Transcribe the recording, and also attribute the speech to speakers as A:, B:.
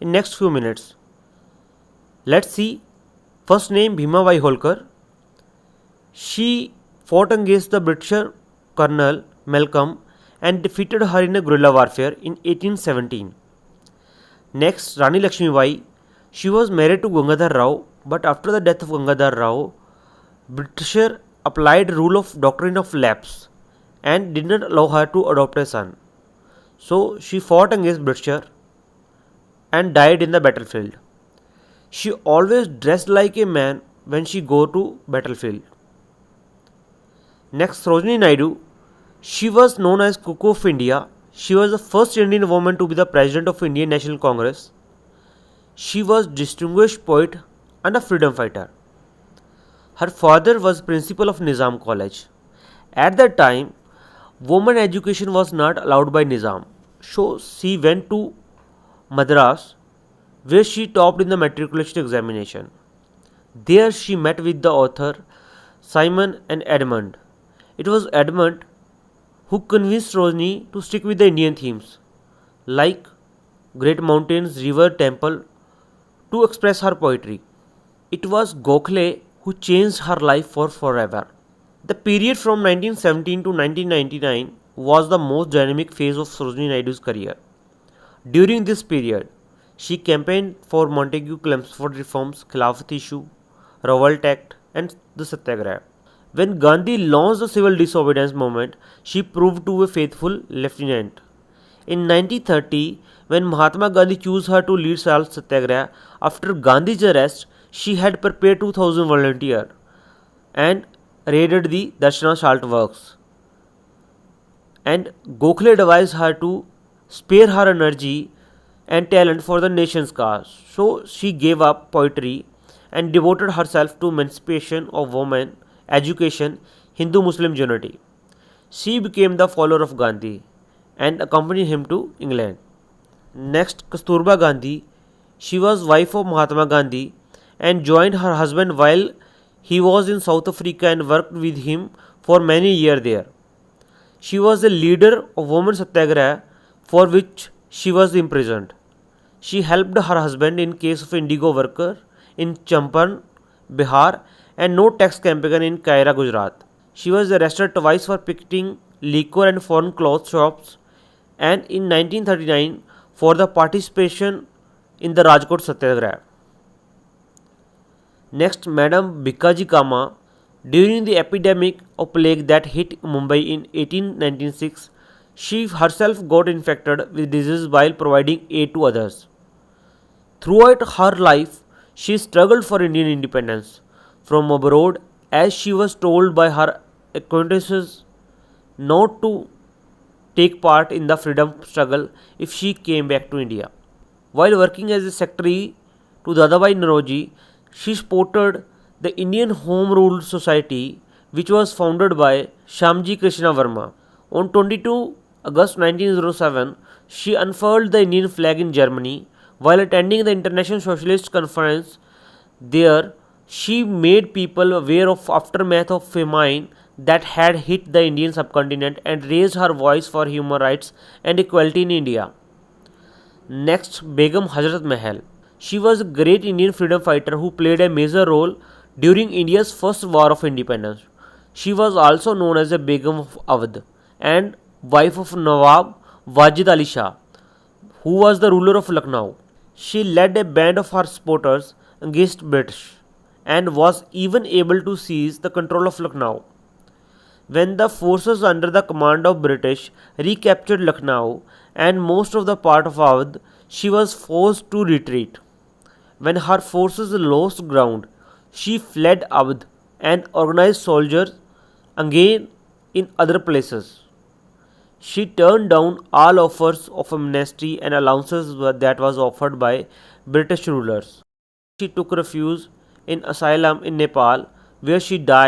A: in next few minutes. Let's see. First name Bhima Bai Holkar. She fought against the British Colonel Malcolm and defeated her in a guerrilla warfare in 1817. Next, Rani Lakshmi Bai. She was married to Gangadhar Rao, but after the death of Gangadhar Rao, Britisher applied rule of doctrine of lapse and did not allow her to adopt a son. So she fought against Britisher and died in the battlefield. She always dressed like a man when she go to battlefield. Next, Sarojini Naidu. She was known as Cuckoo of India. She was the first Indian woman to be the president of Indian National Congress. She was distinguished poet and a freedom fighter. Her father was principal of Nizam College. At that time, women education was not allowed by Nizam. So she went to Madras, where she topped in the matriculation examination. There she met with the author Simon and Edmund. It was Edmund who convinced Sarojini to stick with the Indian themes like great mountains, river, temple to express her poetry. It was Gokhale who changed her life for forever. The period from 1917 to 1999 was the most dynamic phase of Sarojini Naidu's career. During this period, she campaigned for Montagu Chelmsford reforms, Khilafat issue, Revolt Act, and the Satyagraha. When Gandhi launched the civil disobedience movement, she proved to be a faithful lieutenant. In 1930, when Mahatma Gandhi chose her to lead Salt Satyagraha, after Gandhi's arrest, she had prepared 2000 volunteers and raided the Darshana salt works. And Gokhale advised her to spare her energy and talent for the nation's cause. So she gave up poetry and devoted herself to emancipation of women, education, Hindu-Muslim unity. She became the follower of Gandhi and accompanied him to England. Next, Kasturba Gandhi. She was wife of Mahatma Gandhi and joined her husband while he was in South Africa and worked with him for many years there. She was the leader of Women Satyagraha for which she was imprisoned. She helped her husband in case of indigo worker in Champaran, Bihar and no tax campaign in Kaira, Gujarat. She was arrested twice for picketing liquor and foreign cloth shops and in 1939 for the participation in the Rajkot Satyagraha. Next, Madam Bhikaji Kama. During the epidemic of plague that hit Mumbai in 1896, she herself got infected with disease while providing aid to others. Throughout her life, she struggled for Indian independence from abroad as she was told by her acquaintances not to take part in the freedom struggle if she came back to India. While working as a secretary to Dadabhai Naoroji, she supported the Indian Home Rule Society, which was founded by Shyamji Krishna Verma. On 22 August 1907, she unfurled the Indian flag in Germany. While attending the International Socialist Conference there, she made people aware of aftermath of famine that had hit the Indian subcontinent and raised her voice for human rights and equality in India. Next, Begum Hazrat Mahal. She was a great Indian freedom fighter who played a major role during India's first war of independence. She was also known as the Begum of Awadh and wife of Nawab Wajid Ali Shah, who was the ruler of Lucknow. She led a band of her supporters against British and was even able to seize the control of Lucknow. When the forces under the command of British recaptured Lucknow and most of the part of Awadh, she was forced to retreat. When her forces lost ground, she fled Awadh and organized soldiers again in other places. She turned down all offers of amnesty and allowances that was offered by British rulers. She took refuge in asylum in Nepal, where she died